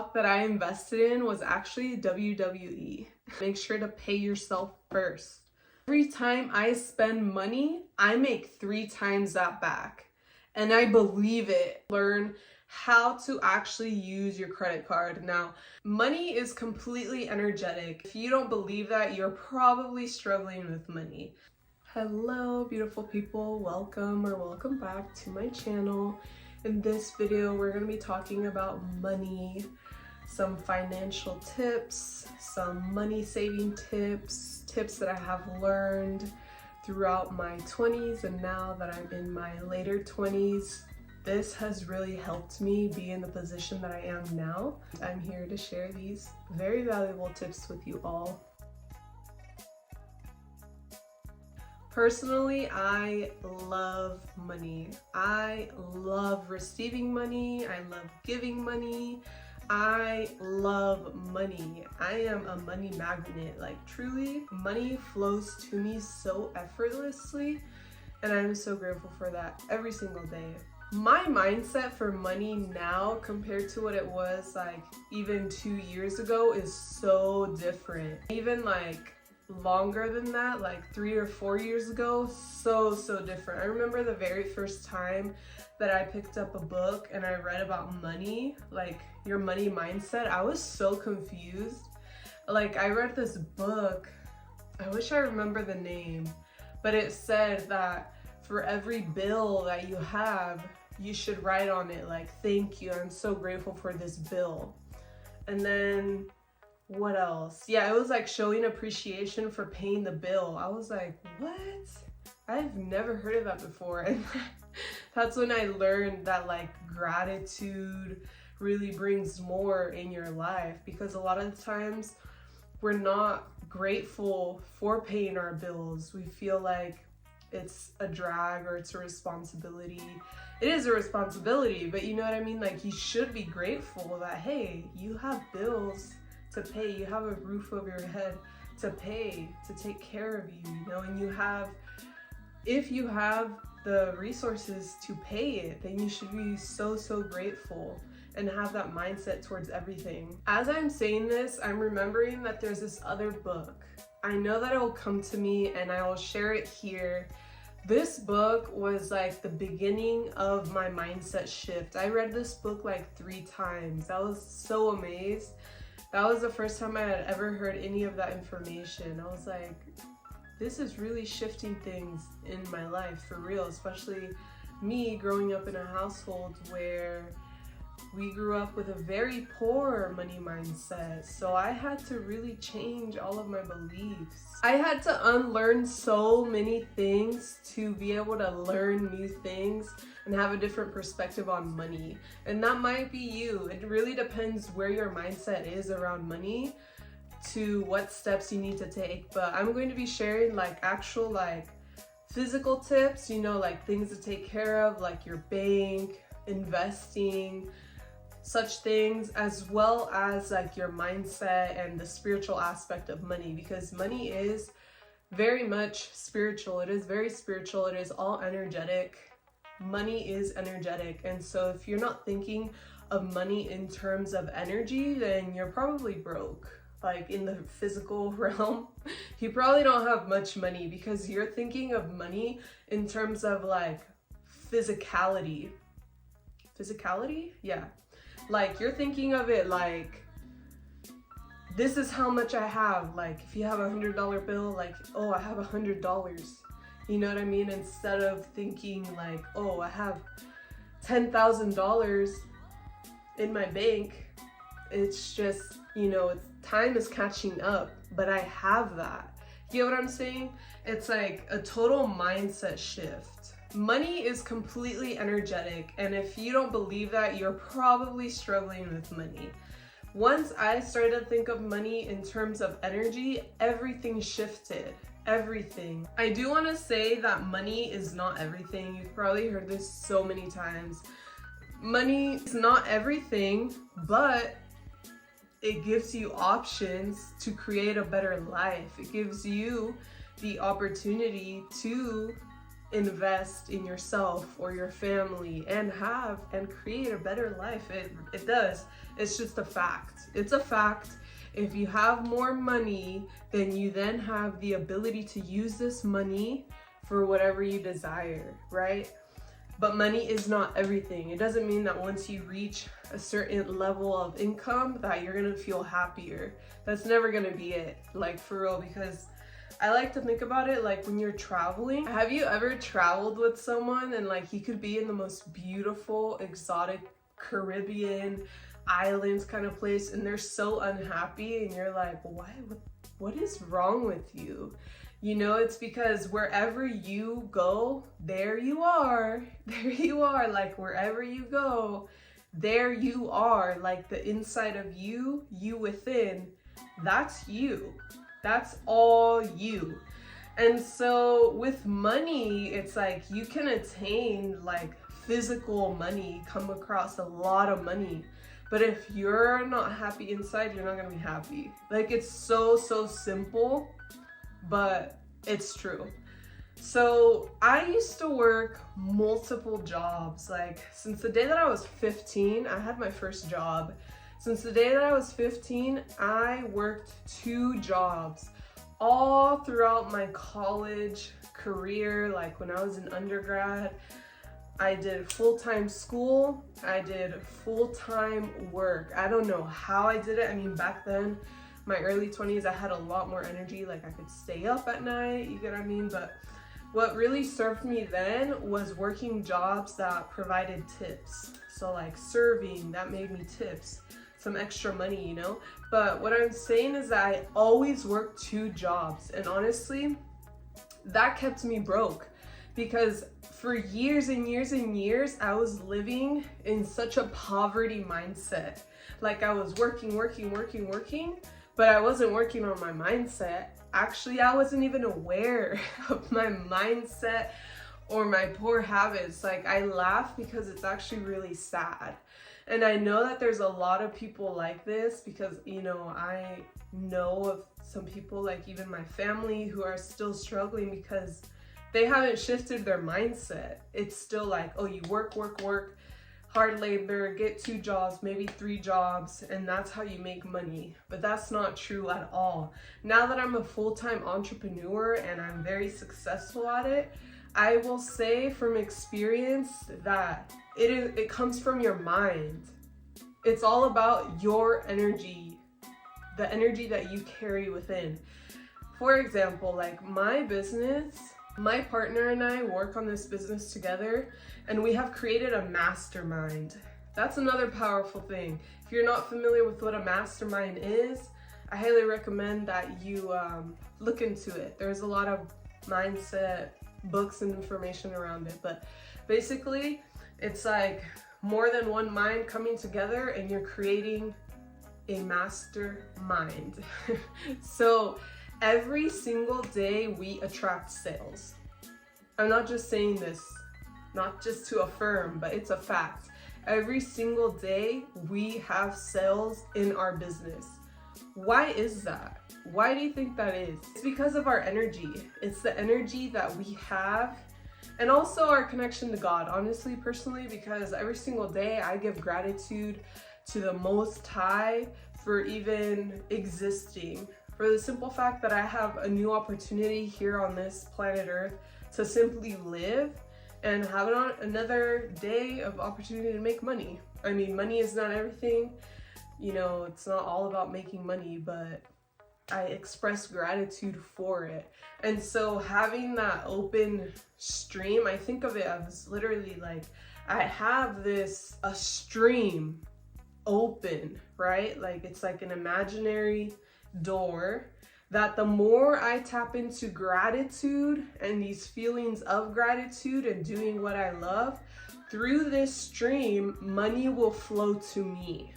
stock that I invested in was actually WWE. Make sure to pay yourself first. Every time I spend money, I make 3 times that back. And I believe it. Learn how to actually use your credit card. Now, money is completely energetic. If you don't believe that, you're probably struggling with money. Hello, beautiful people. Welcome back to my channel. In this video, we're going to be talking about money, some financial tips, some money saving tips that I have learned throughout my 20s and now that I'm in my later 20s. This has really helped me be in the position that I am now. I'm here to share these very valuable tips with you all. Personally, I love money. I love receiving money. I love giving money. I love money. I am a money magnet. Like, truly, money flows to me so effortlessly, and I'm so grateful for that every single day. My mindset for money now compared to what it was like even 2 years ago is so different. Even like longer than that, like 3 or 4 years ago, so different. I remember the very first time that I picked up a book and I read about money, like your money mindset. I was so confused. Like, I read this book, I wish I remember the name, but it said that for every bill that you have, you should write on it like, thank you, I'm so grateful for this bill. And then what else? Yeah, it was like showing appreciation for paying the bill. I was like, what? I've never heard of that before. And that's when I learned that like gratitude really brings more in your life, because a lot of the times we're not grateful for paying our bills. We feel like it's a drag or it's a responsibility. It is a responsibility, but you know what I mean? Like, you should be grateful that, hey, you have bills to pay, you have a roof over your head to pay, to take care of you, you know, and you have, if you have the resources to pay it, then you should be so grateful and have that mindset towards everything. As I'm saying this, I'm remembering that there's this other book. I know that it will come to me and I will share it here. This book was like the beginning of my mindset shift. I read this book like 3 times. I was so amazed. That was the first time I had ever heard any of that information. I was like, this is really shifting things in my life for real, especially me growing up in a household where we grew up with a very poor money mindset. So I had to really change all of my beliefs. I had to unlearn so many things to be able to learn new things and have a different perspective on money. And that might be you. It really depends where your mindset is around money to what steps you need to take. But I'm going to be sharing like actual like physical tips, you know, like things to take care of, like your bank, investing, such things, as well as like your mindset and the spiritual aspect of money, because money is very much spiritual. It is very spiritual. It is all energetic. Money is energetic. And so if you're not thinking of money in terms of energy, then you're probably broke. Like in the physical realm, you probably don't have much money because you're thinking of money in terms of like physicality. Physicality? Yeah. Like, you're thinking of it like, this is how much I have. Like, if you have $100 bill, like, oh, I have $100. You know what I mean? Instead of thinking like, oh, I have $10,000 in my bank. It's just, you know, time is catching up, but I have that. You know what I'm saying? It's like a total mindset shift. Money is completely energetic, and if you don't believe that, you're probably struggling with money. Once I started to think of money in terms of energy, everything shifted. Everything. I do want to say that money is not everything. You've probably heard this so many times. Money is not everything, but it gives you options to create a better life. It gives you the opportunity to invest in yourself or your family and have and create a better life. It does. It's just a fact. It's a fact. If you have more money, then you then have the ability to use this money for whatever you desire, right? But money is not everything. It doesn't mean that once you reach a certain level of income that you're gonna feel happier. That's never gonna be it, like for real, because I like to think about it like when you're traveling. Have you ever traveled with someone and like you could be in the most beautiful, exotic Caribbean islands kind of place and they're so unhappy and you're like, why? What is wrong with you? You know, it's because wherever you go, there you are. There you are. Like wherever you go, there you are. Like the inside of you, you within, that's you. That's all you. And so with money, it's like you can attain like physical money, come across a lot of money. But if you're not happy inside, you're not gonna be happy. Like it's so simple, but it's true. So I used to work multiple jobs. Like since the day that I was 15, I had my first job. Since the day that I was 15, I worked 2 jobs all throughout my college career. Like when I was in undergrad, I did full-time school, I did full-time work. I don't know how I did it. I mean, back then, my early 20s, I had a lot more energy. Like I could stay up at night, you get what I mean? But what really served me then was working jobs that provided tips. So like serving, that made me tips, some extra money, you know? But what I'm saying is that I always worked 2 jobs. And honestly, that kept me broke because for years and years and years, I was living in such a poverty mindset. Like I was working, but I wasn't working on my mindset. Actually, I wasn't even aware of my mindset or my poor habits. Like I laugh because it's actually really sad. And I know that there's a lot of people like this because, you know, I know of some people, like even my family, who are still struggling because they haven't shifted their mindset. It's still like, oh, you work, hard labor, get 2 jobs, maybe 3 jobs, and that's how you make money. But that's not true at all. Now that I'm a full-time entrepreneur and I'm very successful at it, I will say from experience that it comes from your mind. It's all about your energy, the energy that you carry within. For example, like my business, my partner and I work on this business together and we have created a mastermind. That's another powerful thing. If you're not familiar with what a mastermind is, I highly recommend that you look into it. There's a lot of mindset books and information around it, but basically it's like more than one mind coming together and you're creating a mastermind. So every single day we attract sales. I'm not just saying this, not just to affirm, but it's a fact. Every single day we have sales in our business. Why is that? Why do you think that is? It's because of our energy. It's the energy that we have and also our connection to God, honestly, personally, because every single day I give gratitude to the Most High for even existing. For the simple fact that I have a new opportunity here on this planet Earth to simply live and have another day of opportunity to make money. I mean, money is not everything. You know, it's not all about making money, but I express gratitude for it. And so having that open stream, I think of it as literally like I have a stream open, right? Like it's like an imaginary door that the more I tap into gratitude and these feelings of gratitude and doing what I love, through this stream, money will flow to me.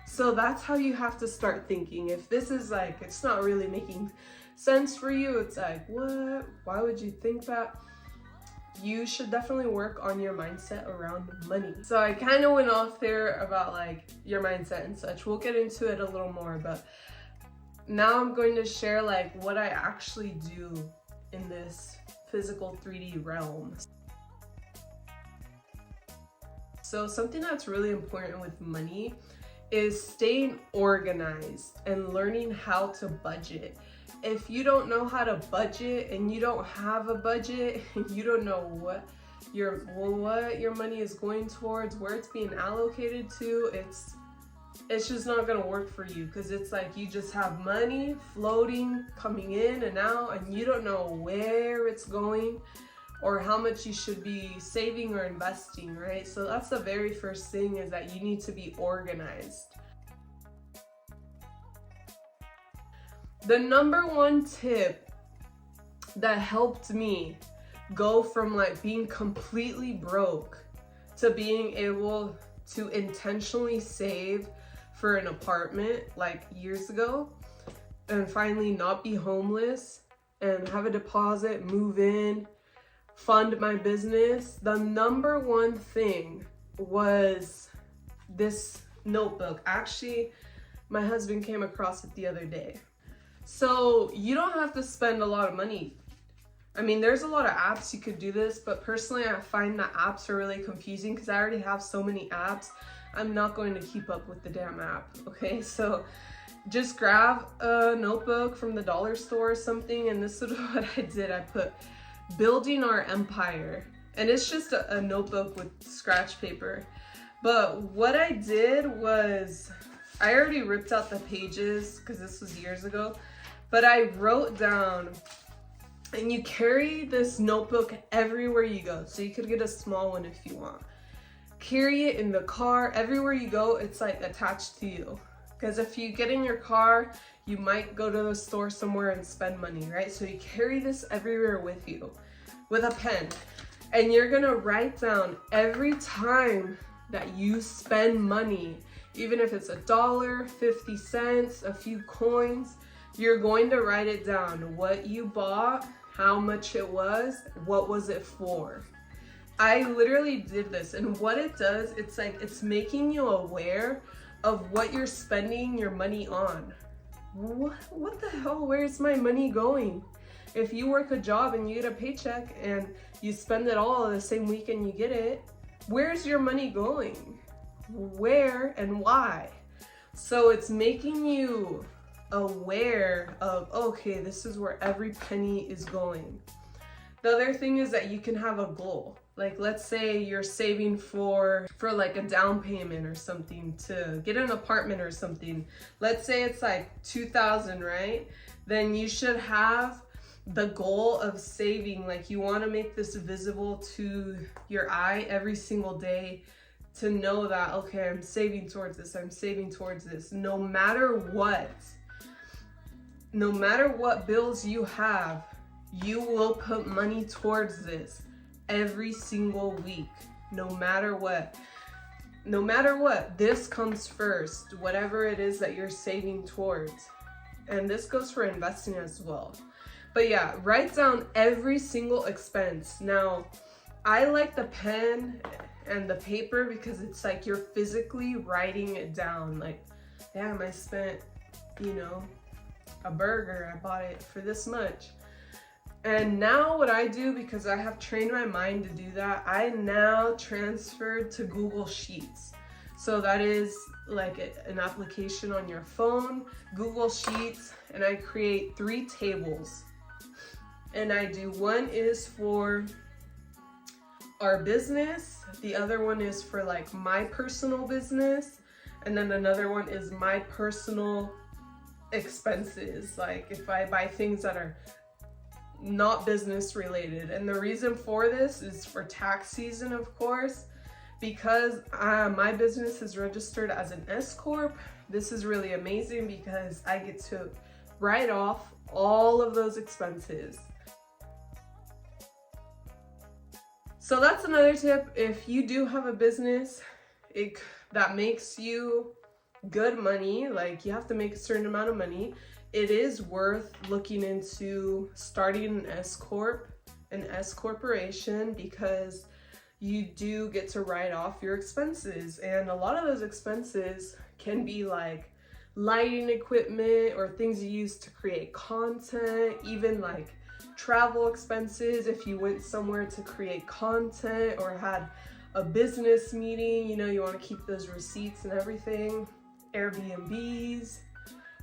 So that's how you have to start thinking. If this is like, it's not really making sense for you, it's like, what? Why would you think that? You should definitely work on your mindset around money. So I kind of went off there about like your mindset and such. We'll get into it a little more, but now I'm going to share like what I actually do in this physical 3D realm. So something that's really important with money is staying organized and learning how to budget. If you don't know how to budget and you don't have a budget and you don't know what your money is going towards, where it's being allocated to, it's just not gonna work for you, because it's like you just have money floating, coming in and out, and you don't know where it's going or how much you should be saving or investing, right? So that's the very first thing, is that you need to be organized. The number one tip that helped me go from like being completely broke to being able to intentionally save for an apartment like years ago, and finally not be homeless and have a deposit, move in, fund my business, the number one thing was this notebook. Actually, my husband came across it the other day. So you don't have to spend a lot of money. I mean, there's a lot of apps you could do this, but personally I find that apps are really confusing because I already have so many apps. I'm not going to keep up with the damn app, okay? So just grab a notebook from the dollar store or something, and this is what I did. I put building our empire, and it's just a notebook with scratch paper. But what I did was, I already ripped out the pages because this was years ago, but I wrote down, and you carry this notebook everywhere you go. So you could get a small one if you want. Carry it in the car, everywhere you go, it's like attached to you. Because if you get in your car, you might go to the store somewhere and spend money, right? So you carry this everywhere with you, with a pen. And you're gonna write down every time that you spend money, even if it's $1, 50 cents, a few coins, you're going to write it down. What you bought, how much it was, what was it for? I literally did this, and what it does, it's like, it's making you aware of what you're spending your money on. What the hell, where's my money going? If you work a job and you get a paycheck and you spend it all the same weekend you get it, where's your money going? Where and why? So it's making you aware of, okay, this is where every penny is going. The other thing is that you can have a goal. Like, let's say you're saving for like a down payment or something to get an apartment or something. Let's say it's like $2,000, right? Then you should have the goal of saving, like you want to make this visible to your eye every single day, to know that, okay, I'm saving towards this, I'm saving towards this. No matter what bills you have, you will put money towards this every single week, no matter what. No matter what, this comes first, whatever it is that you're saving towards. And this goes for investing as well. But yeah, write down every single expense. Now, I like the pen and the paper because it's like you're physically writing it down. Like, damn, I spent, a burger, I bought it for this much. And now what I do, because I have trained my mind to do that, I now transferred to Google Sheets. So that is like an application on your phone, Google Sheets, and I create 3 tables. And I do, one is for our business, the other one is for like my personal business, and then another one is my personal expenses, like if I buy things that are not business related. And the reason for this is for tax season, of course, because my business is registered as an S Corp. This is really amazing because I get to write off all of those expenses. So that's another tip. If you do have a business that makes you good money, like you have to make a certain amount of money, it is worth looking into starting an S Corp, an S Corporation, because you do get to write off your expenses. And a lot of those expenses can be like lighting equipment or things you use to create content, even like travel expenses, if you went somewhere to create content or had a business meeting, you know, you want to keep those receipts and everything. Airbnbs,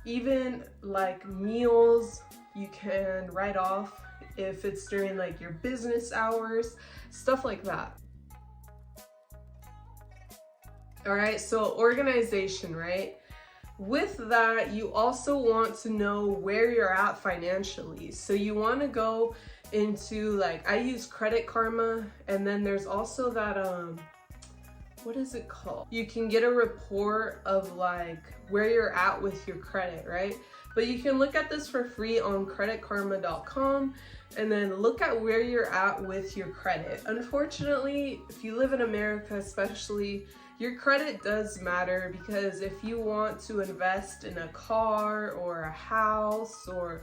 even like meals, you can write off if it's during like your business hours, stuff like that. All right, so organization, right? With that, you also want to know where you're at financially. So you want to go into, like, I use Credit Karma, and then there's also that what is it called? You can get a report of like where you're at with your credit, right? But you can look at this for free on creditkarma.com and then look at where you're at with your credit. Unfortunately, if you live in America especially, your credit does matter, because if you want to invest in a car or a house or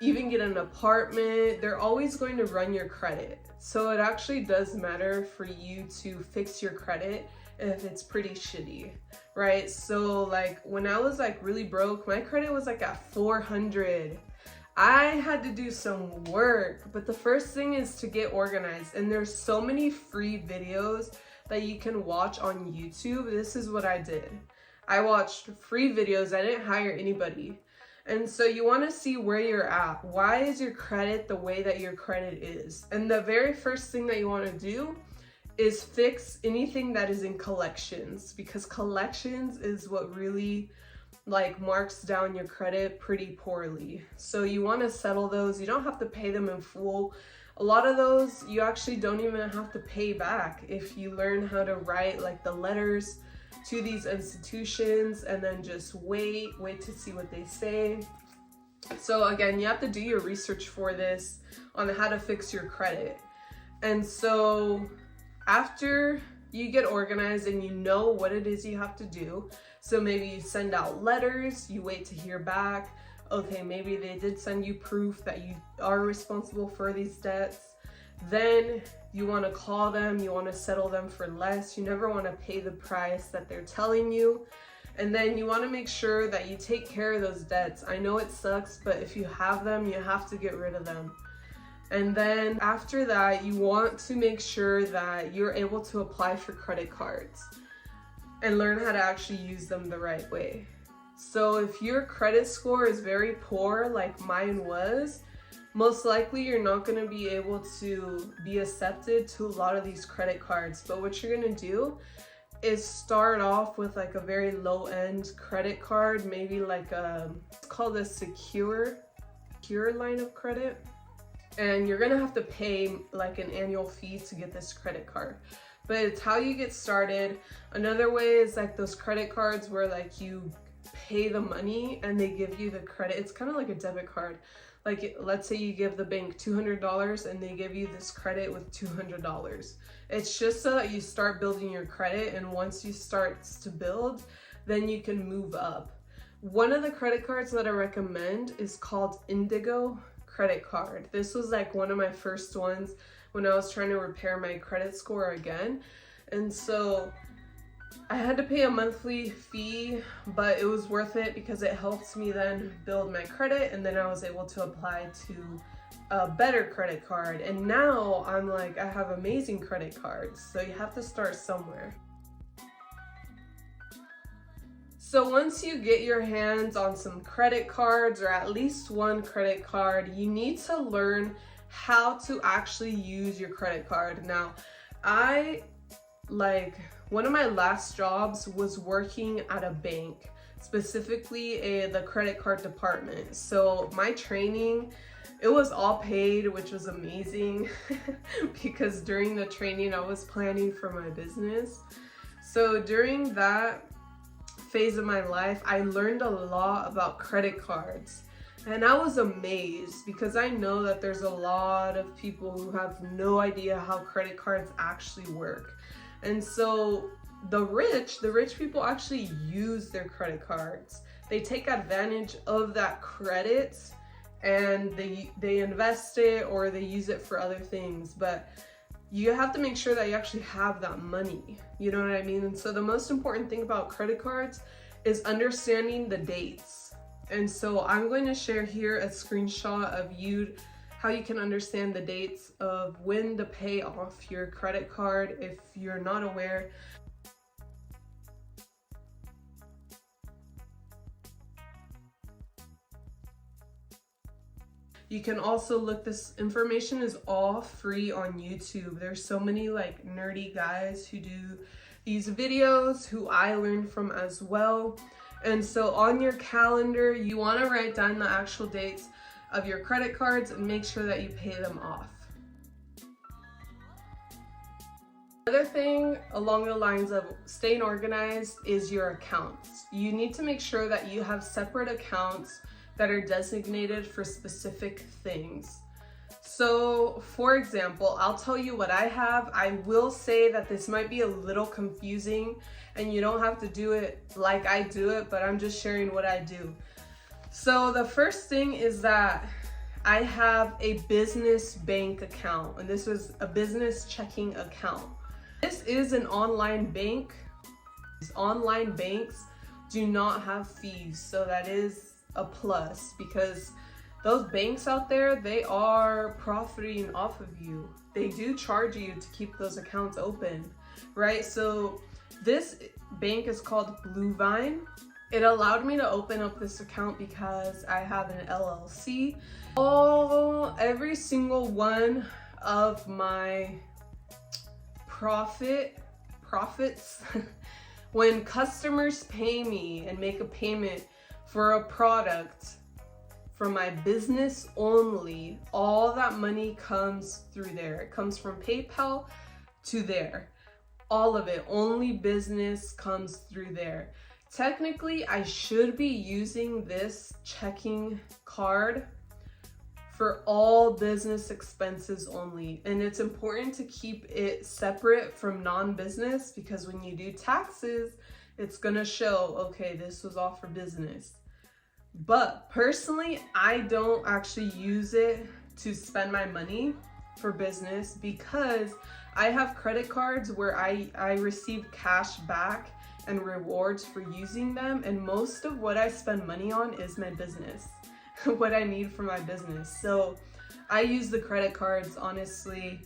even get an apartment, they're always going to run your credit. So it actually does matter for you to fix your credit if it's pretty shitty, right? So like when I was like really broke, my credit was like at 400. I had to do some work, but the first thing is to get organized. And there's so many free videos that you can watch on YouTube. This is what I did. I watched free videos. I didn't hire anybody. And so you want to see where you're at. Why is your credit the way that your credit is? And the very first thing that you want to do is fix anything that is in collections, because collections is what really like marks down your credit pretty poorly. So you want to settle those. You don't have to pay them in full. A lot of those you actually don't even have to pay back if you learn how to write like the letters to these institutions and then just wait to see what they say. So again, you have to do your research for this on how to fix your credit. And so after you get organized and you know what it is you have to do, so maybe you send out letters, you wait to hear back. Okay, maybe they did send you proof that you are responsible for these debts. Then you want to call them, you want to settle them for less. You never want to pay the price that they're telling you. And then you want to make sure that you take care of those debts. I know it sucks, but if you have them, you have to get rid of them. And then after that, you want to make sure that you're able to apply for credit cards and learn how to actually use them the right way. So if your credit score is very poor, like mine was, most likely you're not going to be able to be accepted to a lot of these credit cards. But what you're going to do is start off with like a very low-end credit card, maybe like it's called a secure line of credit. And you're going to have to pay like an annual fee to get this credit card. But it's how you get started. Another way is like those credit cards where like you pay the money and they give you the credit. It's kind of like a debit card. Like let's say you give the bank $200 and they give you this credit with $200. It's just so that you start building your credit, and once you start to build, then you can move up. One of the credit cards that I recommend is called Indigo credit card. This was like one of my first ones when I was trying to repair my credit score again. And so I had to pay a monthly fee, but it was worth it because it helped me then build my credit, and then I was able to apply to a better credit card. And now I'm like, I have amazing credit cards. So you have to start somewhere. So once you get your hands on some credit cards, or at least one credit card, you need to learn how to actually use your credit card. Now, one of my last jobs was working at a bank, specifically the credit card department. So my training, it was all paid, which was amazing because during the training I was planning for my business. So during that phase of my life, I learned a lot about credit cards. And I was amazed because I know that there's a lot of people who have no idea how credit cards actually work. And so the rich people actually use their credit cards. They take advantage of that credit and they invest it or they use it for other things. But you have to make sure that you actually have that money. You know what I mean? And so the most important thing about credit cards is understanding the dates. And so I'm going to share here a screenshot of you how you can understand the dates of when to pay off your credit card if you're not aware. You can also look, this information is all free on YouTube. There's so many like nerdy guys who do these videos who I learned from as well. And so on your calendar, you want to write down the actual dates of your credit cards and make sure that you pay them off. Another thing along the lines of staying organized is your accounts. You need to make sure that you have separate accounts that are designated for specific things. So for example, I'll tell you what I have. I will say that this might be a little confusing and you don't have to do it like I do it, but I'm just sharing what I do. So the first thing is that I have a business bank account, and this is a business checking account. This is an online bank. These online banks do not have fees, so that is a plus, because those banks out there, they are profiting off of you. They do charge you to keep those accounts open, right? So this bank is called Blue Vine. It allowed me to open up this account because I have an LLC. Every single one of my profits when customers pay me and make a payment for a product from my business only, all that money comes through there. It comes from PayPal to there. All of it, only business comes through there. Technically, I should be using this checking card for all business expenses only. And it's important to keep it separate from non-business, because when you do taxes, it's gonna show, okay, this was all for business. But personally, I don't actually use it to spend my money for business, because I have credit cards where I receive cash back and rewards for using them, and most of what I spend money on is my business, what I need for my business. So I use the credit cards, honestly,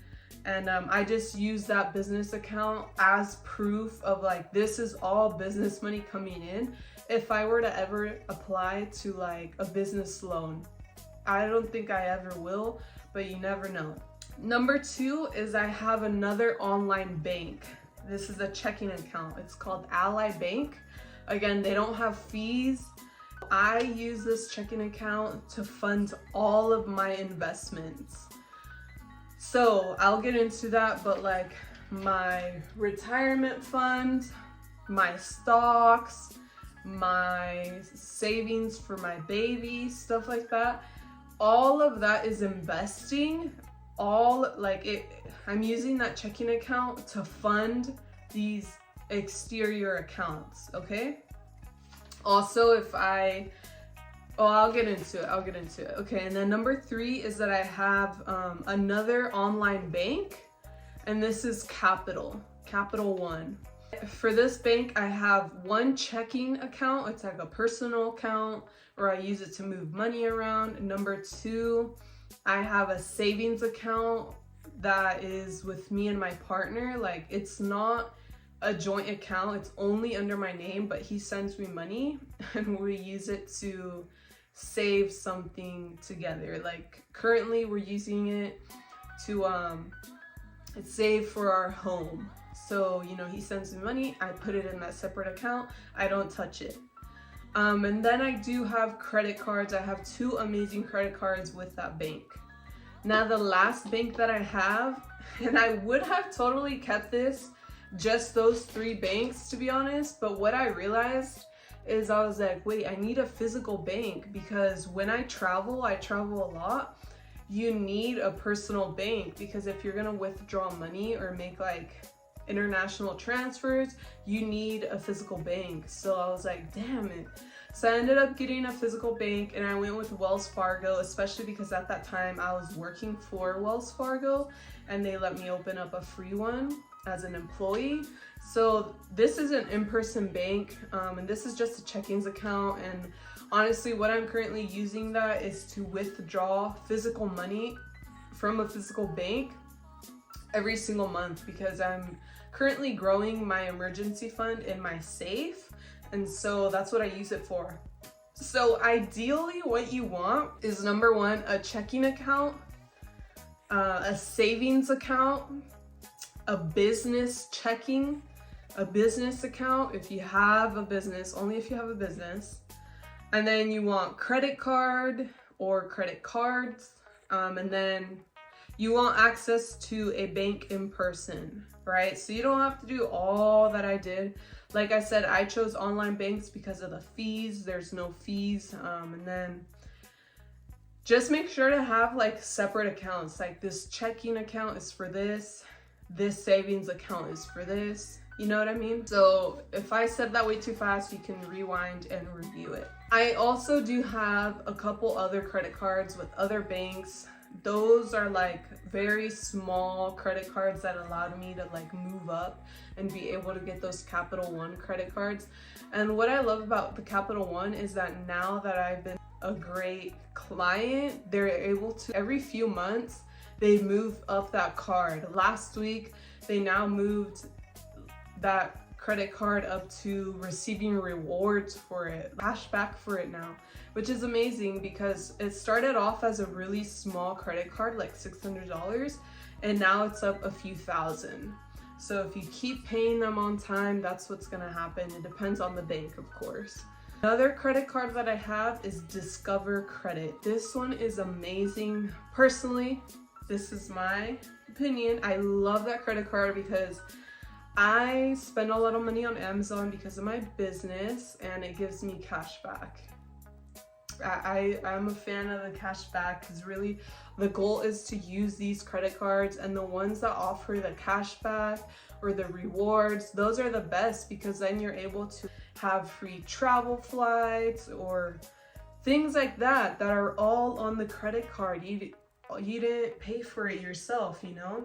and I just use that business account as proof of like, this is all business money coming in. If I were to ever apply to like a business loan, I don't think I ever will, but you never know. Number two is I have another online bank. This is a checking account. It's called Ally Bank. Again, they don't have fees. I use this checking account to fund all of my investments. So I'll get into that, but like my retirement fund, my stocks, my savings for my baby, stuff like that, all of that is investing. I'm using that checking account to fund these exterior accounts, okay? Also, I'll get into it. Okay, and then number three is that I have another online bank, and this is Capital One. For this bank, I have one checking account. It's like a personal account, or I use it to move money around. Number two, I have a savings account that is with me and my partner. Like, it's not a joint account, it's only under my name, but he sends me money and we use it to save something together. Like currently we're using it to save for our home. So, you know, he sends me money, I put it in that separate account, I don't touch it. And then I do have credit cards. I have 2 amazing credit cards with that bank. Now the last bank that I have, and I would have totally kept this, just those 3 banks to be honest, but what I realized is I was like, wait, I need a physical bank, because when I travel a lot, you need a personal bank, because if you're gonna withdraw money or make like international transfers, you need a physical bank. So I was like, damn it. So I ended up getting a physical bank, and I went with Wells Fargo, especially because at that time I was working for Wells Fargo and they let me open up a free one as an employee. So this is an in-person bank, and this is just a checkings account, and Honestly, what I'm currently using that is to withdraw physical money from a physical bank every single month, because I'm currently growing my emergency fund in my safe, and so that's what I use it for. So ideally what you want is, number one, a checking account, a savings account, a business checking, a business account if you have a business, only if you have a business. And then you want credit card or credit cards, and then you want access to a bank in person, right? So you don't have to do all that I did. Like I said, I chose online banks because of the fees. There's no fees. And then just make sure to have like separate accounts. Like this checking account is for this savings account is for this. You know what I mean? So if I said that way too fast, you can rewind and review it. I also do have a couple other credit cards with other banks. Those are like very small credit cards that allowed me to like move up and be able to get those Capital One credit cards. And what I love about the Capital One is that now that I've been a great client, they're able to, every few months, they move up that card. Last week, they now moved that credit card up to receiving rewards for it, cash back for it now, which is amazing because it started off as a really small credit card, like $600, and now it's up a few thousand. So if you keep paying them on time, that's what's gonna happen. It depends on the bank, of course. Another credit card that I have is Discover Credit. This one is amazing. Personally, this is my opinion. I love that credit card because I spend a lot of money on Amazon because of my business, and it gives me cash back. I'm a fan of the cash back because really the goal is to use these credit cards, and the ones that offer the cash back or the rewards, those are the best because then you're able to have free travel flights or things like that that are all on the credit card. You didn't pay for it yourself, you know?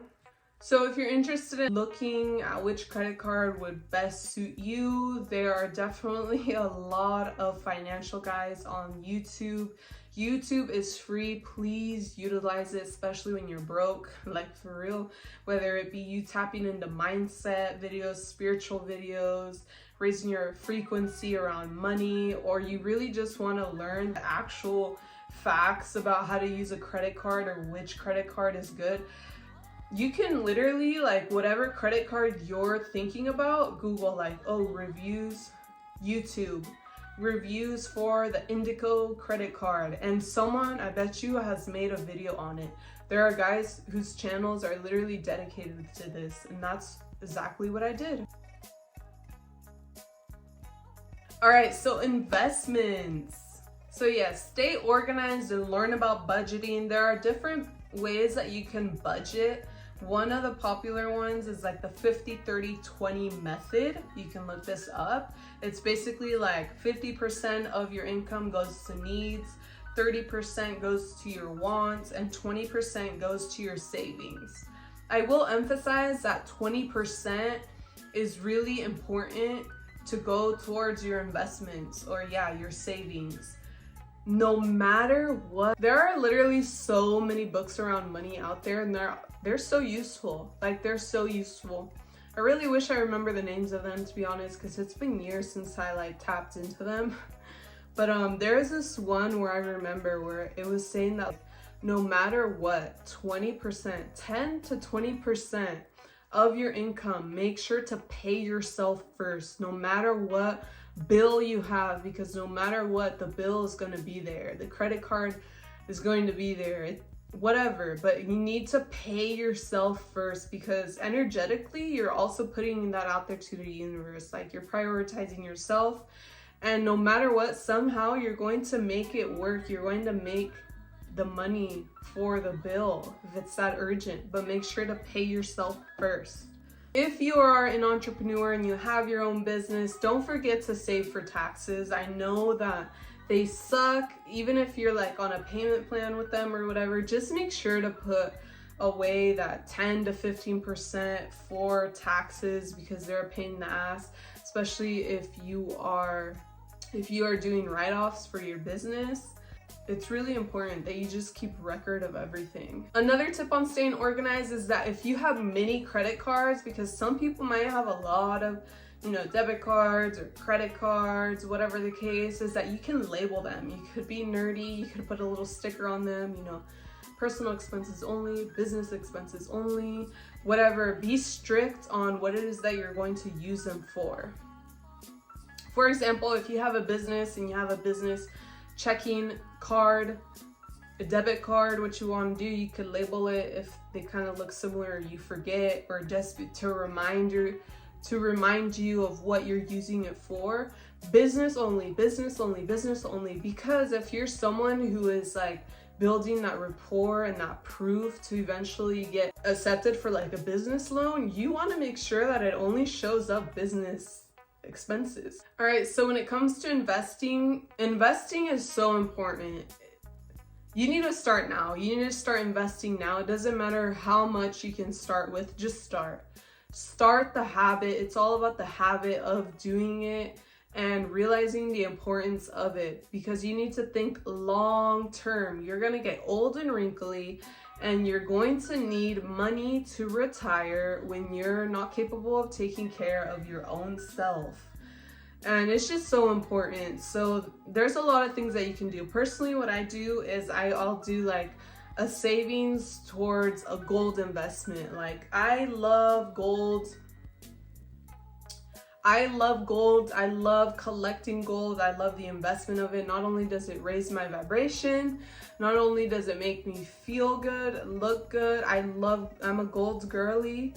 So if you're interested in looking at which credit card would best suit you, there are definitely a lot of financial guides on YouTube. YouTube is free. Please utilize it, especially when you're broke, like for real. Whether it be you tapping into mindset videos, spiritual videos, raising your frequency around money, or you really just want to learn the actual facts about how to use a credit card or which credit card is good. You can literally, like, whatever credit card you're thinking about, Google like, oh, reviews, YouTube, reviews for the Indigo credit card, and someone, I bet you, has made a video on it. There are guys whose channels are literally dedicated to this, and that's exactly what I did. All right, so investments. So yes, stay organized and learn about budgeting. There are different ways that you can budget. One of the popular ones is like the 50-30-20 method. You can look this up. It's basically like 50% of your income goes to needs, 30% goes to your wants, and 20% goes to your savings. I will emphasize that 20% is really important to go towards your investments, or your savings. No matter what, there are literally so many books around money out there, and they're so useful. Like, they're so useful. I really wish I remember the names of them, to be honest, because it's been years since I like tapped into them. But there's this one where I remember where it was saying that no matter what, 20%, 10 to 20% of your income, make sure to pay yourself first, no matter what bill you have, because no matter what, the bill is going to be there. The credit card is going to be there, whatever, but you need to pay yourself first, because energetically you're also putting that out there to the universe. Like, you're prioritizing yourself, and no matter what, somehow you're going to make it work. You're going to make the money for the bill if it's that urgent, but make sure to pay yourself first. If you are an entrepreneur and you have your own business, don't forget to save for taxes. I know that they suck, even if you're like on a payment plan with them or whatever. Just make sure to put away that 10 to 15% for taxes, because they're a pain in the ass, especially if you are if you are doing write-offs for your business, it's really important that you just keep record of everything. Another tip on staying organized is that if you have many credit cards, because some people might have a lot of, debit cards or credit cards, whatever the case, is that you can label them. You could be nerdy, you could put a little sticker on them, personal expenses only, business expenses only, whatever. Be strict on what it is that you're going to use them for. For example, if you have a business and you have a business checking card, a debit card, what you want to do, you could label it if they kind of look similar or you forget, or just to remind you of what you're using it for. Business only, business only, business only. Because if you're someone who is like building that rapport and that proof to eventually get accepted for like a business loan, you want to make sure that it only shows up business expenses. All right, so when it comes to investing is so important. You need to start now. You need to start investing now. It doesn't matter how much you can start with, just start. Start the habit. It's all about the habit of doing it and realizing the importance of it, because you need to think long term. You're gonna get old and wrinkly, and you're going to need money to retire when you're not capable of taking care of your own self. And it's just so important. So there's a lot of things that you can do. Personally, what I do is I'll do like a savings towards a gold investment. Like I love gold. I love collecting gold. I love the investment of it. Not only does it raise my vibration, not only does it make me feel good, look good. I'm a gold girly,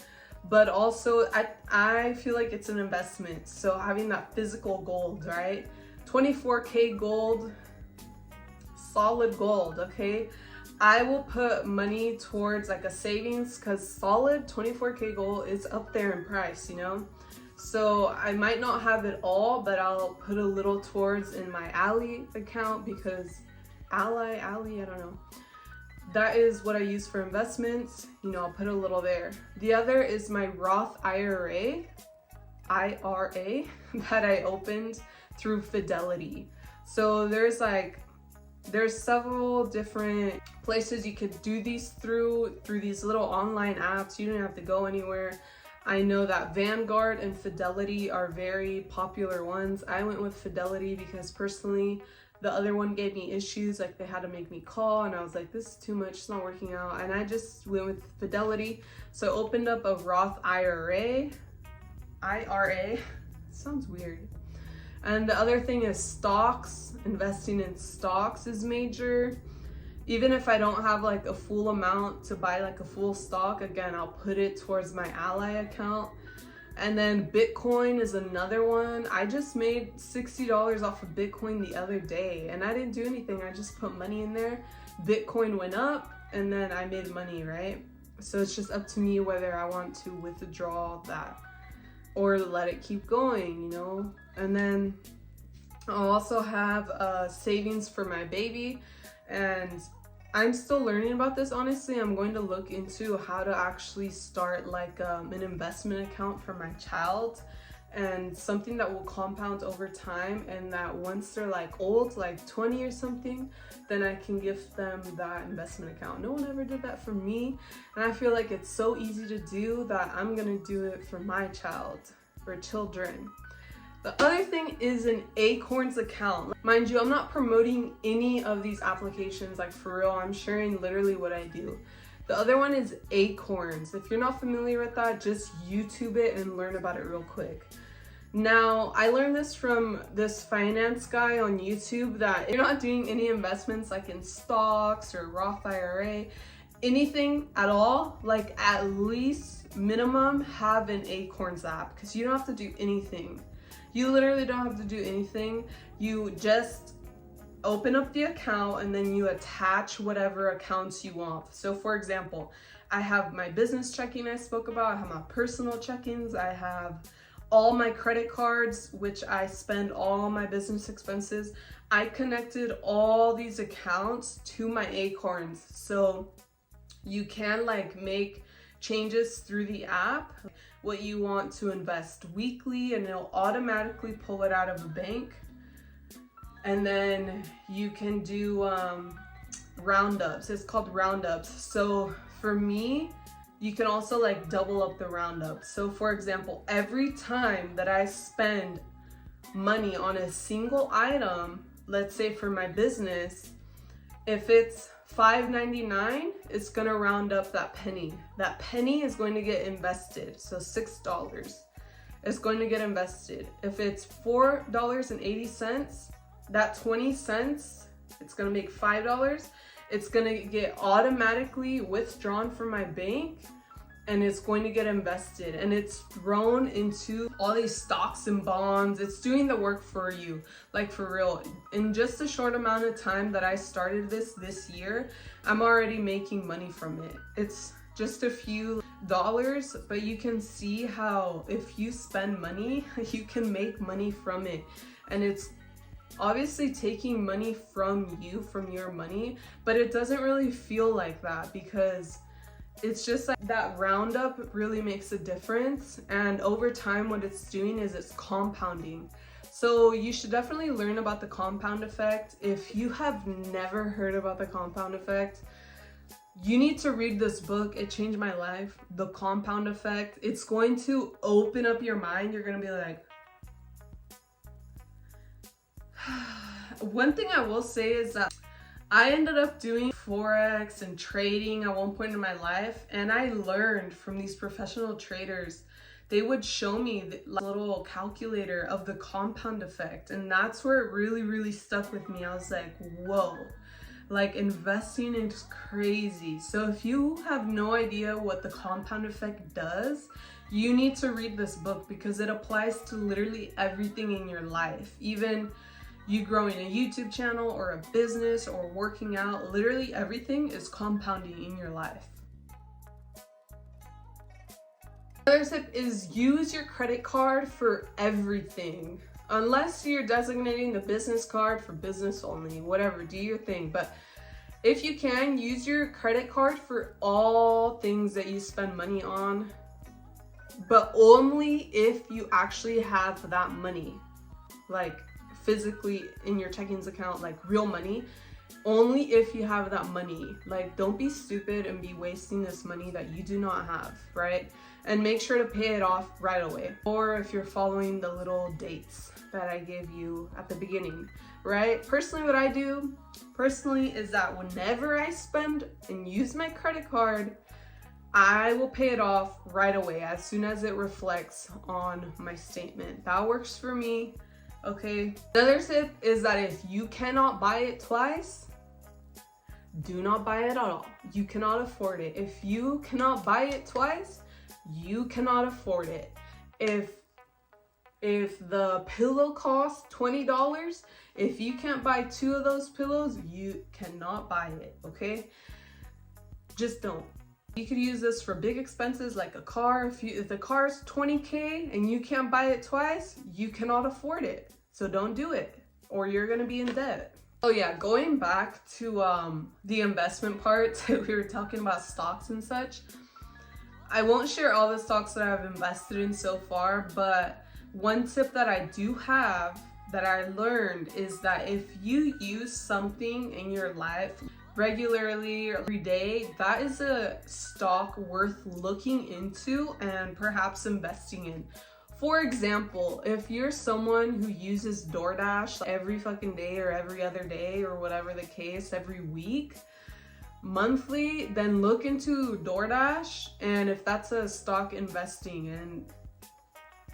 but also I feel like it's an investment. So having that physical gold, right? 24K gold, solid gold, okay? I will put money towards like a savings, because solid 24K gold is up there in price, So I might not have it all, but I'll put a little towards in my Ally account, because Ally, I don't know. That is what I use for investments. I'll put a little there. The other is my Roth IRA that I opened through Fidelity. So there's several different places you could do these through these little online apps. You don't have to go anywhere. I know that Vanguard and Fidelity are very popular ones. I went with Fidelity because personally, the other one gave me issues, like they had to make me call, and I was like, this is too much, it's not working out. And I just went with Fidelity. So I opened up a Roth IRA. Sounds weird. And the other thing is stocks. Investing in stocks is major. Even if I don't have like a full amount to buy like a full stock, again, I'll put it towards my Ally account. And then Bitcoin is another one. I just made $60 off of Bitcoin the other day, and I didn't do anything. I just put money in there. Bitcoin went up, and then I made money, right? So it's just up to me whether I want to withdraw that or let it keep going, And then I'll also have savings for my baby, and I'm still learning about this. Honestly, I'm going to look into how to actually start like an investment account for my child, and something that will compound over time, and that once they're like old, like 20 or something, then I can give them that investment account. No one ever did that for me, and I feel like it's so easy to do that I'm gonna do it for my child or children. The other thing is an Acorns account. Mind you, I'm not promoting any of these applications, like for real. I'm sharing literally what I do. The other one is Acorns. If you're not familiar with that, just YouTube it and learn about it real quick. Now, I learned this from this finance guy on YouTube, that if you're not doing any investments like in stocks or Roth IRA, anything at all, like at least minimum have an Acorns app, because you don't have to do anything. You literally don't have to do anything. You just open up the account and then you attach whatever accounts you want. So for example, I have my business checking I spoke about, I have my personal check-ins, I have all my credit cards, which I spend all my business expenses. I connected all these accounts to my Acorns. So you can like make changes through the app, what you want to invest weekly, and it'll automatically pull it out of a bank. And then you can do roundups. It's called roundups. So for me, you can also like double up the roundups. So for example, every time that I spend money on a single item, let's say for my business, if it's $5.99, it's gonna round up that penny. That penny is going to get invested. So $6 is going to get invested. If it's $4.80, that 20 cents, it's gonna make $5. It's gonna get automatically withdrawn from my bank, and it's going to get invested, and it's thrown into all these stocks and bonds. It's doing the work for you, like for real. In just a short amount of time that I started this year, I'm already making money from it. It's just a few dollars, but you can see how if you spend money, you can make money from it. And it's obviously taking money from you, from your money, but it doesn't really feel like that because it's just like that roundup really makes a difference. And over time, what it's doing is it's compounding. So you should definitely learn about the compound effect. If you have never heard about the compound effect, you need to read this book. It changed my life. The Compound Effect. It's going to open up your mind. You're going to be like, one thing I will say is that I ended up doing Forex and trading at one point in my life, and I learned from these professional traders. They would show me the little calculator of the compound effect, and that's where it really stuck with me. I was like, whoa, like investing is crazy. So if you have no idea what the compound effect does, you need to read this book because it applies to literally everything in your life. Even you growing a YouTube channel or a business or working out, literally everything is compounding in your life. Another tip is use your credit card for everything. Unless you're designating the business card for business only, whatever, do your thing. But if you can, use your credit card for all things that you spend money on, but only if you actually have that money, like physically in your checkings account, like real money. Only if you have that money. Like, don't be stupid and be wasting this money that you do not have, right? And make sure to pay it off right away. Or if you're following the little dates that I gave you at the beginning, right? Personally, what I do is that whenever I spend and use my credit card, I will pay it off right away as soon as it reflects on my statement. That works for me. Okay. Another tip is that if you cannot buy it twice, do not buy it at all. You cannot afford it. If you cannot buy it twice, you cannot afford it. If the pillow costs $20, if you can't buy 2 of those pillows, you cannot buy it, okay? Just don't. You could use this for big expenses like a car. If the car is $20K and you can't buy it twice, you cannot afford it. So don't do it, or you're gonna be in debt. Oh yeah, going back to the investment part, we were talking about stocks and such. I won't share all the stocks that I've invested in so far, but one tip that I do have that I learned is that if you use something in your life regularly or every day, that is a stock worth looking into and perhaps investing in. For example, if you're someone who uses DoorDash every fucking day or every other day or whatever the case, every week, monthly, then look into DoorDash, and if that's a stock investing, and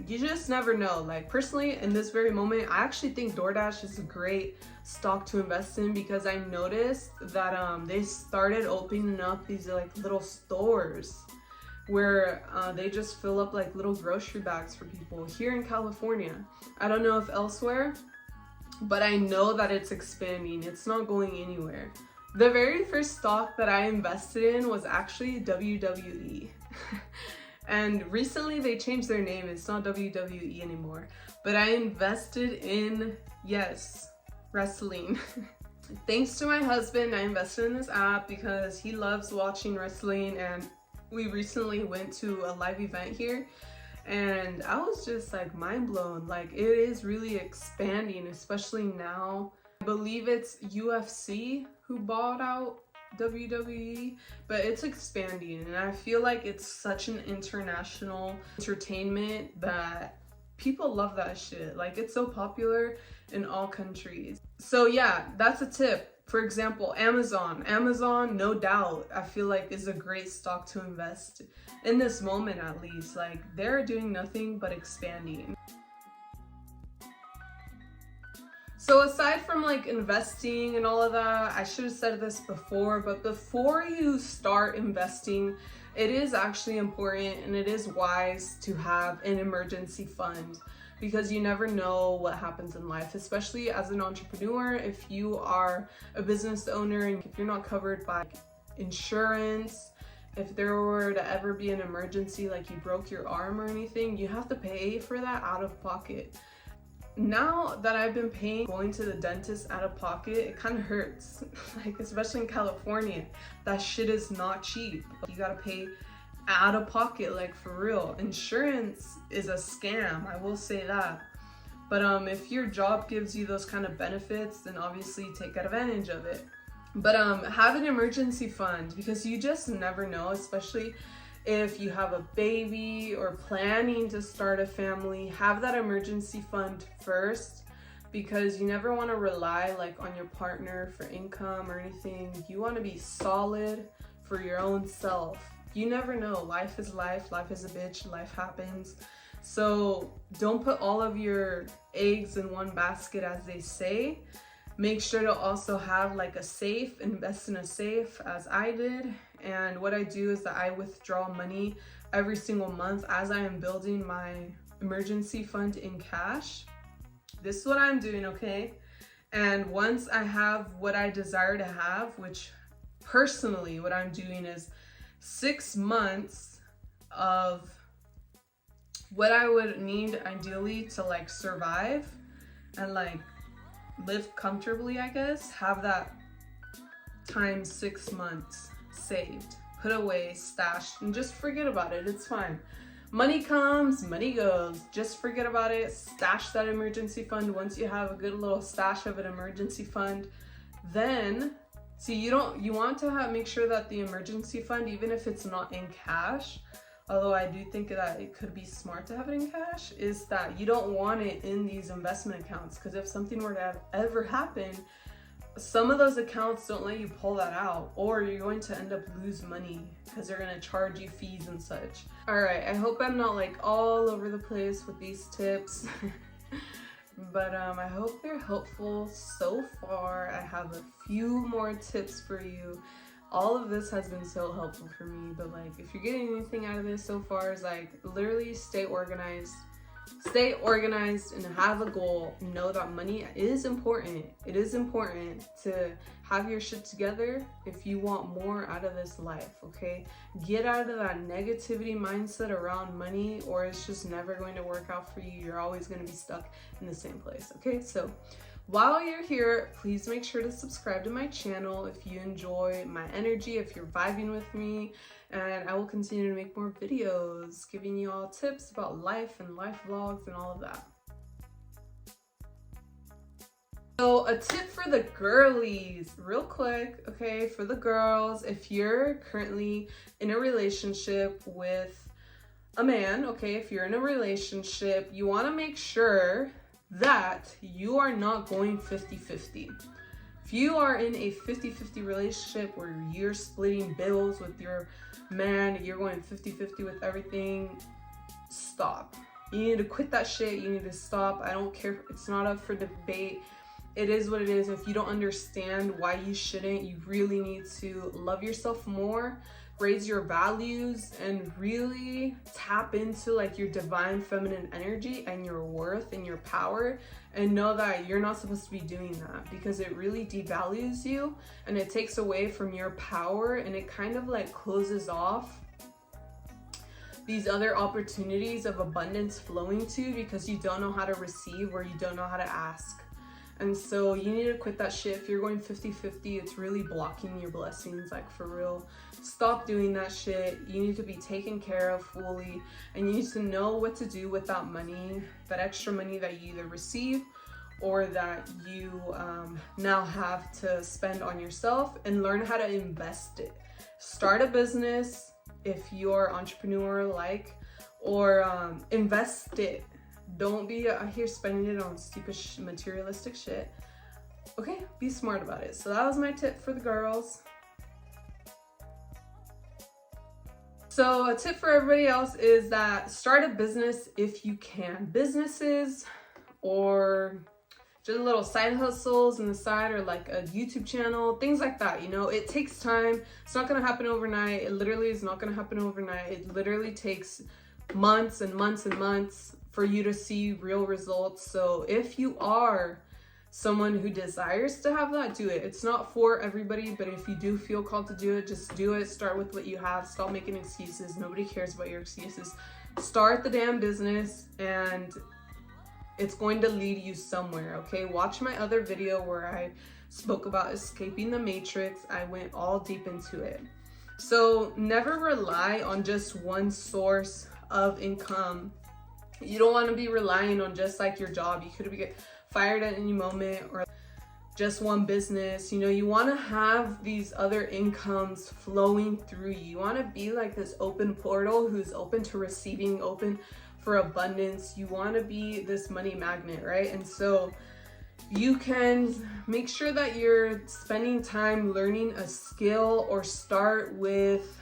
you just never know. Like, personally, in this very moment, I actually think DoorDash is a great stock to invest in because I noticed that they started opening up these like little stores where they just fill up like little grocery bags for people here in California. I don't know if elsewhere, but I know that it's expanding. It's not going anywhere. The very first stock that I invested in was actually WWE. And recently they changed their name. It's not WWE anymore. But I invested in, yes, wrestling. Thanks to my husband, I invested in this app because he loves watching wrestling, and we recently went to a live event here, And I was just like mind blown. Like, it is really expanding, especially now. I believe it's UFC who bought out WWE, but it's expanding, and I feel like it's such an international entertainment that people love that shit. Like, it's so popular in all countries. So yeah, that's a tip. For example, Amazon, no doubt, I feel like is a great stock to invest in this moment, at least. Like, they're doing nothing but expanding. So aside from like investing and all of that, I should have said this before, but before you start investing, it is actually important and it is wise to have an emergency fund, because you never know what happens in life, especially as an entrepreneur. If you are a business owner and if you're not covered by insurance, if there were to ever be an emergency, like you broke your arm or anything, you have to pay for that out of pocket. Now that I've been paying going to the dentist out of pocket, it kind of hurts. Like, especially in California, that shit is not cheap. You gotta pay out of pocket, like, for real. Insurance is a scam, I will say that. But if your job gives you those kind of benefits, then obviously take advantage of it. But have an emergency fund, because you just never know, especially if you have a baby or planning to start a family. Have that emergency fund first, because you never want to rely like on your partner for income or anything. You want to be solid for your own self. You never know. Life is life. Life is a bitch. Life happens. So don't put all of your eggs in one basket, as they say. Make sure to also have like a safe, invest in a safe, as I did. And what I do is that I withdraw money every single month as I am building my emergency fund in cash. This is what I'm doing, okay? And once I have what I desire to have, which personally what I'm doing is 6 months of what I would need ideally to like survive and like live comfortably, I guess. Have that times 6 months saved, put away, stashed, and just forget about it. It's fine. Money comes, money goes. Just forget about it. Stash that emergency fund. Once you have a good little stash of an emergency fund, then see, you want to make sure that the emergency fund, even if it's not in cash, although I do think that it could be smart to have it in cash, is that you don't want it in these investment accounts, because if something were to ever happen, some of those accounts don't let you pull that out, or you're going to end up lose money because they're going to charge you fees and such. All right, I hope I'm not like all over the place with these tips. But I hope they're helpful so far. I have a few more tips for you. All of this has been so helpful for me, but like, if you're getting anything out of this so far, is like, literally stay organized. Stay organized and have a goal. Know that money is important. It is important to have your shit together if you want more out of this life, okay? Get out of that negativity mindset around money, or it's just never going to work out for you. You're always going to be stuck in the same place, okay? So while you're here, please make sure to subscribe to my channel if you enjoy my energy, if you're vibing with me, and I will continue to make more videos giving you all tips about life and life vlogs and all of that. So a tip for the girlies, real quick, okay, for the girls, if you're currently in a relationship with a man, okay, if you're in a relationship, you want to make sure that you are not going 50-50. If you are in a 50-50 relationship where you're splitting bills with your man, you're going 50-50 with everything, stop. You need to quit that shit. You need to stop. I don't care. It's not up for debate. It is what it is. If you don't understand why you shouldn't, you really need to love yourself more, raise your values, and really tap into like your divine feminine energy and your worth and your power, and know that you're not supposed to be doing that, because it really devalues you and it takes away from your power, and it kind of like closes off these other opportunities of abundance flowing to you, because you don't know how to receive or you don't know how to ask. And so you need to quit that shit. If you're going 50-50, it's really blocking your blessings, like for real. Stop doing that shit. You need to be taken care of fully, and you need to know what to do with that money, that extra money that you either receive or that you now have to spend on yourself, and learn how to invest it. Start a business if you're entrepreneur like, or invest it. Don't be out here spending it on stupid materialistic shit. Okay, be smart about it. So that was my tip for the girls. So a tip for everybody else is that start a business if you can. Businesses or just little side hustles on the side, or like a YouTube channel, things like that. You know, it takes time. It's not gonna happen overnight. It literally is not gonna happen overnight. It literally takes months and months and months for you to see real results. So if you are someone who desires to have that, do it. It's not for everybody, but if you do feel called to do it, just do it. Start with what you have. Stop making excuses. Nobody cares about your excuses. Start the damn business, and it's going to lead you somewhere, okay? Watch my other video where I spoke about escaping the matrix. I went all deep into it. So never rely on just one source of income. You don't want to be relying on just like your job. You could get fired at any moment, or just one business. You know, you want to have these other incomes flowing through you. You want to be like this open portal who's open to receiving, open for abundance. You want to be this money magnet, right? And so you can make sure that you're spending time learning a skill, or start with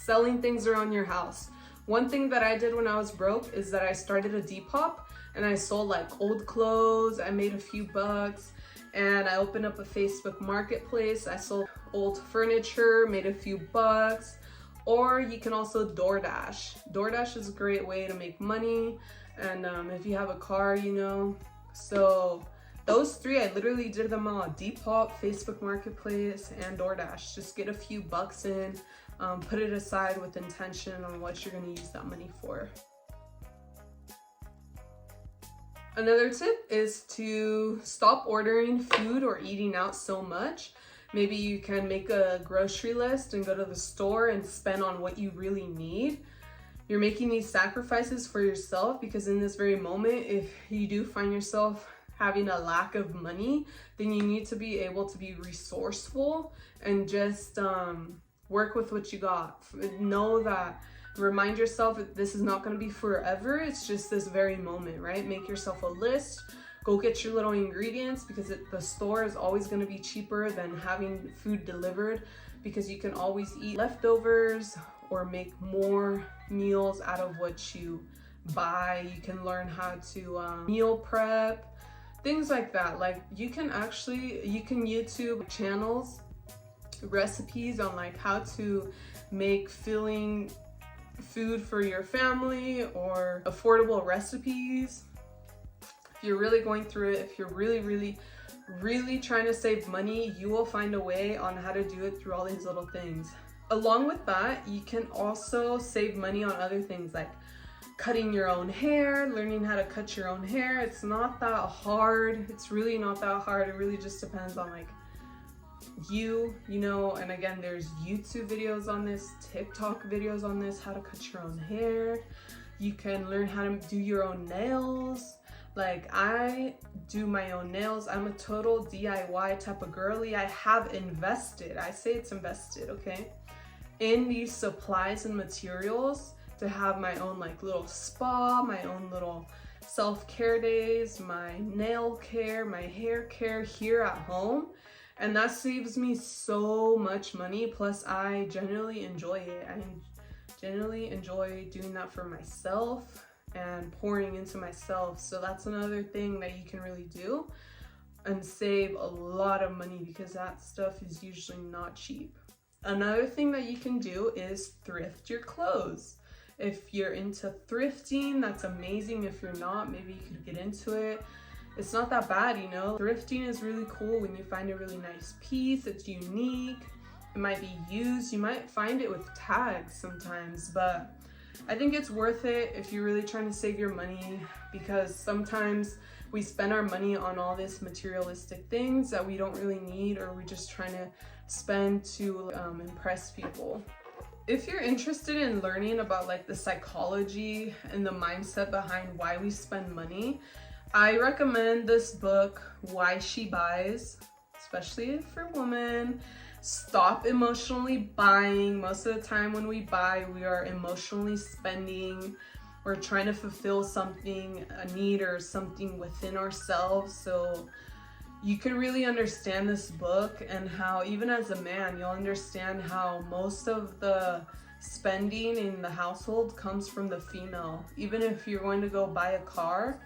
selling things around your house. One thing that I did when I was broke is that I started a Depop, and I sold like old clothes. I made a few bucks, and I opened up a Facebook marketplace. I sold old furniture, made a few bucks. Or you can also DoorDash. DoorDash is a great way to make money, and if you have a car, you know. So those three, I literally did them all: Depop, Facebook Marketplace, and DoorDash. Just get a few bucks in, put it aside with intention on what you're going to use that money for. Another tip is to stop ordering food or eating out so much. Maybe you can make a grocery list and go to the store and spend on what you really need. You're making these sacrifices for yourself, because in this very moment, if you do find yourself having a lack of money, then you need to be able to be resourceful and just work with what you got. Know that, remind yourself that this is not going to be forever. It's just this very moment, right? Make yourself a list. Go get your little ingredients, because the store is always going to be cheaper than having food delivered, because you can always eat leftovers or make more meals out of what you buy. You can learn how to meal prep, things like that. Like you can YouTube channels, recipes on like how to make filling food for your family, or affordable recipes. If you're really going through it, if you're really trying to save money, you will find a way on how to do it through all these little things. Along with that, you can also save money on other things like cutting your own hair, learning how to cut your own hair. It's not that hard. It's really not that hard. It really just depends on like you know. And again, there's YouTube videos on this, TikTok videos on this, how to cut your own hair. You can learn how to do your own nails. Like I do my own nails. I'm a total DIY type of girly. I have invested, I say it's invested, okay, in these supplies and materials to have my own like little spa, my own little self-care days, my nail care, my hair care here at home. And that saves me so much money. Plus I genuinely enjoy it. I genuinely enjoy doing that for myself and pouring into myself. So that's another thing that you can really do and save a lot of money, because that stuff is usually not cheap. Another thing that you can do is thrift your clothes. If you're into thrifting, that's amazing. If you're not, maybe you could get into it. It's not that bad, you know. Thrifting is really cool when you find a really nice piece. It's unique. It might be used. You might find it with tags sometimes, but I think it's worth it if you're really trying to save your money, because sometimes we spend our money on all this materialistic things that we don't really need, or we're just trying to spend to impress people. If you're interested in learning about like the psychology and the mindset behind why we spend money, I recommend this book, Why She Buys, especially for women. Stop emotionally buying. Most of the time when we buy, we are emotionally spending. We're trying to fulfill something, a need or something within ourselves. So you can really understand this book, and how even as a man, you'll understand how most of the spending in the household comes from the female. Even if you're going to go buy a car,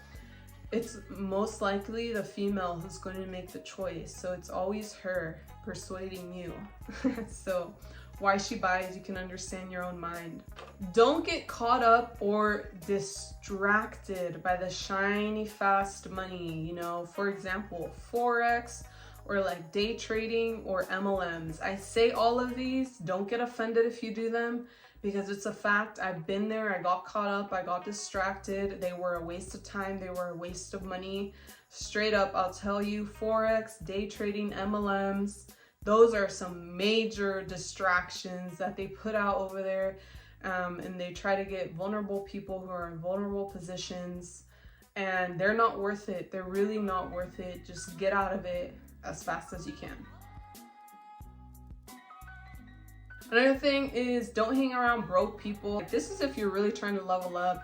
it's most likely the female who's going to make the choice. So it's always her persuading you. So Why She Buys, you can understand your own mind. Don't get caught up or distracted by the shiny fast money. You know, for example, Forex, or like day trading, or MLMs. I say all of these, don't get offended if you do them, because it's a fact. I've been there. I got caught up. I got distracted. They were a waste of time. They were a waste of money. Straight up, I'll tell you, Forex, day trading, MLMs, those are some major distractions that they put out over there. And they try to get vulnerable people who are in vulnerable positions, and they're not worth it. They're really not worth it. Just get out of it as fast as you can. Another thing is, don't hang around broke people. This is if you're really trying to level up.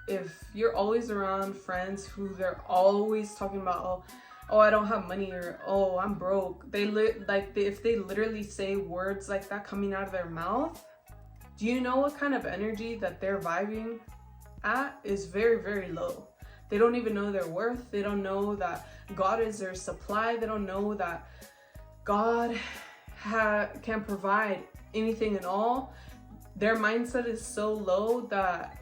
If you're always around friends who they're always talking about, oh, I don't have money, or oh, I'm broke. If they literally say words like that coming out of their mouth, do you know what kind of energy that they're vibing at is very, very low. They don't even know their worth. They don't know that God is their supply. They don't know that God can provide anything at all. Their mindset is so low that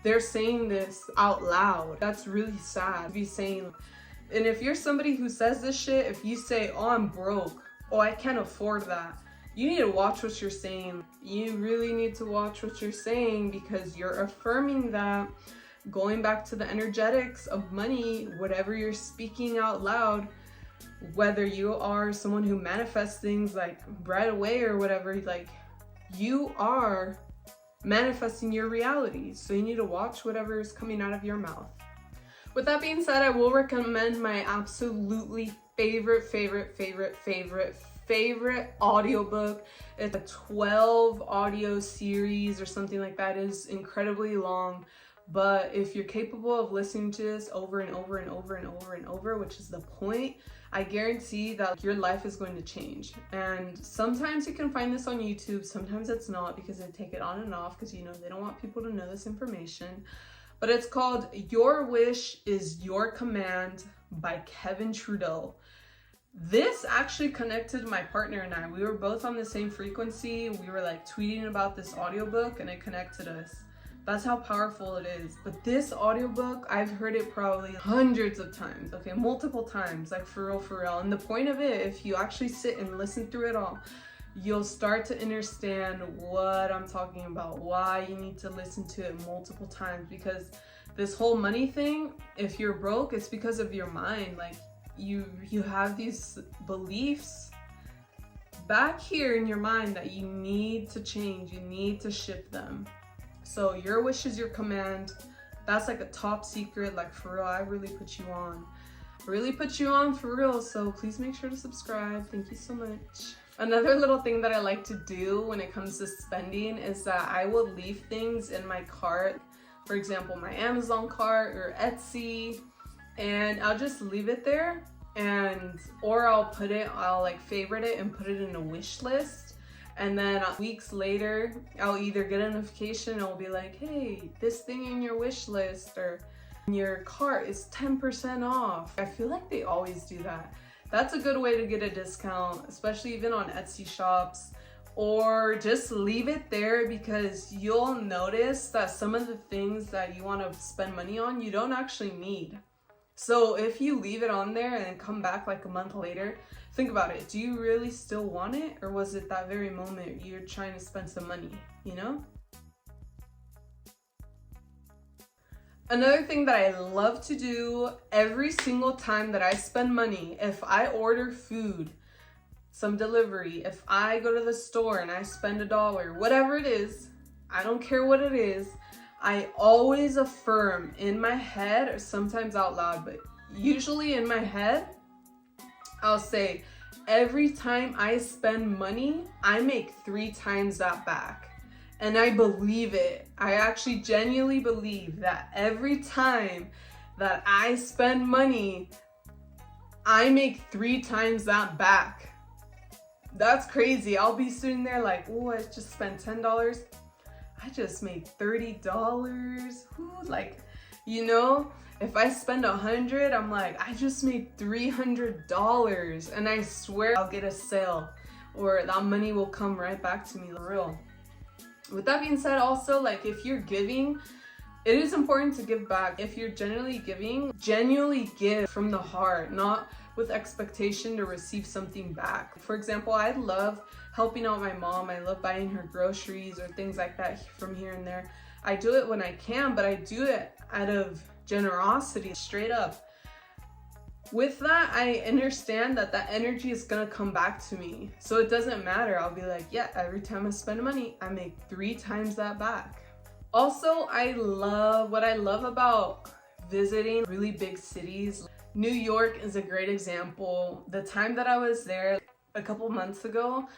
they're saying this out loud. That's really sad to be saying. And if you're somebody who says this shit, if you say, oh, I'm broke, oh, I can't afford that, you need to watch what you're saying. You really need to watch what you're saying, because you're affirming that. Going back to the energetics of money, whatever you're speaking out loud, whether you are someone who manifests things like right away or whatever, like, you are manifesting your reality. So you need to watch whatever is coming out of your mouth. With that being said, I will recommend my absolutely favorite audiobook. It's a 12 audio series or something like that. It is incredibly long. But if you're capable of listening to this over and over and over and over and over, which is the point, I guarantee that your life is going to change. And sometimes you can find this on YouTube, sometimes it's not, because they take it on and off, because, you know, they don't want people to know this information. But it's called Your Wish is Your Command by Kevin Trudeau. This actually connected my partner and I. We were both on the same frequency. We were like tweeting about this audiobook, and it connected us. That's how powerful it is. But this audiobook, I've heard it probably hundreds of times, okay, multiple times, like for real. And the point of it, if you actually sit and listen through it all, you'll start to understand what I'm talking about, why you need to listen to it multiple times. Because this whole money thing, if you're broke, it's because of your mind. Like, you have these beliefs back here in your mind that you need to change, you need to shift them. So your wish is your command. That's like a top secret, like for real. I really put you on for real. So please make sure to subscribe. Thank you so much. Another little thing that I like to do when it comes to spending is that I will leave things in my cart. For example, my Amazon cart or Etsy, and I'll just leave it there, or I'll like favorite it and put it in a wish list. And then weeks later, I'll either get a notification and it'll be like, hey, this thing in your wish list or in your cart is 10% off. I feel like they always do that. That's a good way to get a discount, especially even on Etsy shops. Or just leave it there, because you'll notice that some of the things that you want to spend money on, you don't actually need. So if you leave it on there and come back like a month later, think about it. Do you really still want it? Or was it that very moment you're trying to spend some money, you know? Another thing that I love to do every single time that I spend money, if I order food, some delivery, if I go to the store and I spend $1, whatever it is, I don't care what it is, I always affirm in my head, or sometimes out loud, but usually in my head, I'll say, every time I spend money, I make 3 times that back. And I believe it. I actually genuinely believe that every time that I spend money, I make 3 times that back. That's crazy. I'll be sitting there like, oh, I just spent $10. I just made $30. Ooh, like, you know, if I spend $100, I'm like, I just made $300. And I swear I'll get a sale, or that money will come right back to me, for real. With that being said, also, like, if you're giving, it is important to give back. If you're genuinely giving, genuinely give from the heart, not with expectation to receive something back. For example, I love helping out my mom. I love buying her groceries or things like that from here and there. I do it when I can, but I do it out of generosity, straight up. With that, I understand that that energy is gonna come back to me. So it doesn't matter. I'll be like, yeah, every time I spend money, I make 3 times that back. Also, what I love about visiting really big cities. New York is a great example. The time that I was there a couple months ago,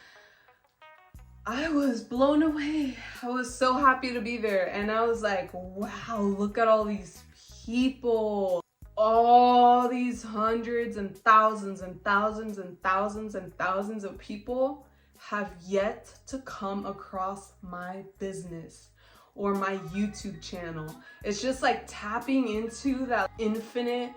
I was blown away. I was so happy to be there. And I was like, wow, look at all these people. All these hundreds and thousands and thousands and thousands and thousands of people have yet to come across my business or my YouTube channel. It's just like tapping into that infinite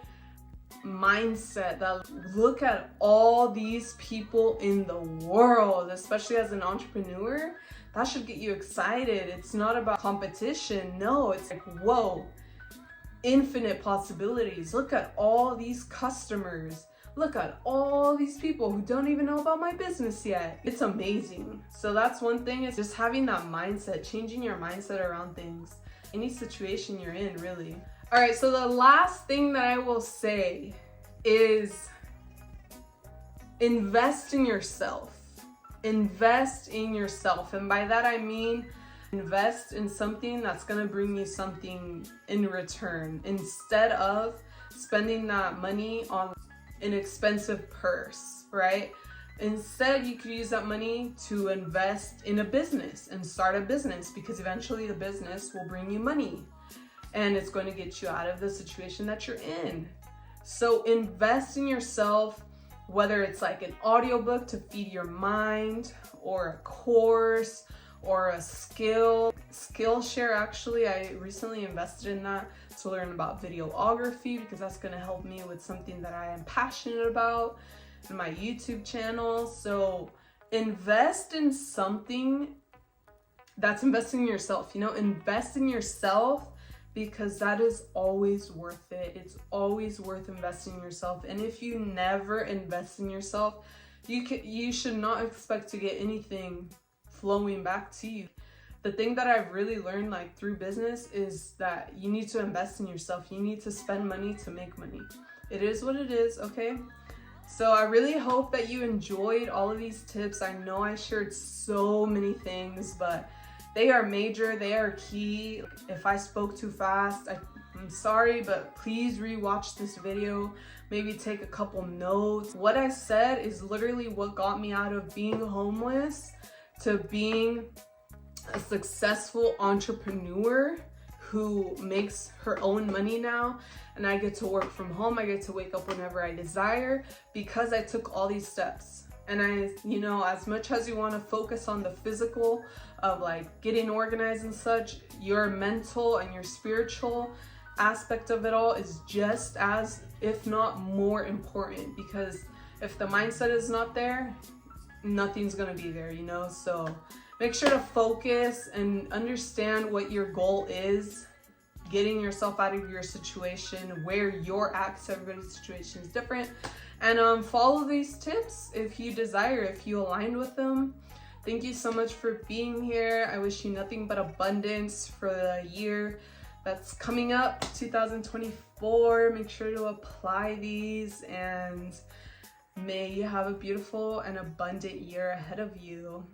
mindset that look at all these people in the world, especially as an entrepreneur. That should get you excited. It's not about competition. No, it's like, whoa, infinite possibilities. Look at all these customers. Look at all these people who don't even know about my business yet. It's amazing. So that's one thing, is just having that mindset, changing your mindset around things, any situation you're in, really. All right, so the last thing that I will say is invest in yourself. Invest in yourself. And by that I mean invest in something that's gonna bring you something in return, instead of spending that money on an expensive purse, right? Instead, you could use that money to invest in a business and start a business, because eventually the business will bring you money. And it's going to get you out of the situation that you're in. So invest in yourself, whether it's like an audiobook to feed your mind, or a course, or a Skillshare. Actually, I recently invested in that to learn about videography, because that's going to help me with something that I am passionate about in my YouTube channel. So invest in something that's investing in yourself, you know, invest in yourself, because that is always worth it. It's always worth investing in yourself. And if you never invest in yourself, you should not expect to get anything flowing back to you. The thing that I've really learned, like, through business, is that you need to invest in yourself. You need to spend money to make money. It is what it is, okay? So I really hope that you enjoyed all of these tips. I know I shared so many things, but they are major, they are key. If I spoke too fast, I'm sorry, but please rewatch this video. Maybe take a couple notes. What I said is literally what got me out of being homeless to being a successful entrepreneur who makes her own money now. And I get to work from home. I get to wake up whenever I desire, because I took all these steps. And you know, as much as you want to focus on the physical of like getting organized and such, your mental and your spiritual aspect of it all is just as, if not more important, because if the mindset is not there, nothing's gonna be there, you know? So make sure to focus and understand what your goal is, getting yourself out of your situation, where you're at, because everybody's situation is different. And follow these tips if you desire, if you aligned with them. Thank you so much for being here. I wish you nothing but abundance for the year that's coming up, 2024. Make sure to apply these, and may you have a beautiful and abundant year ahead of you.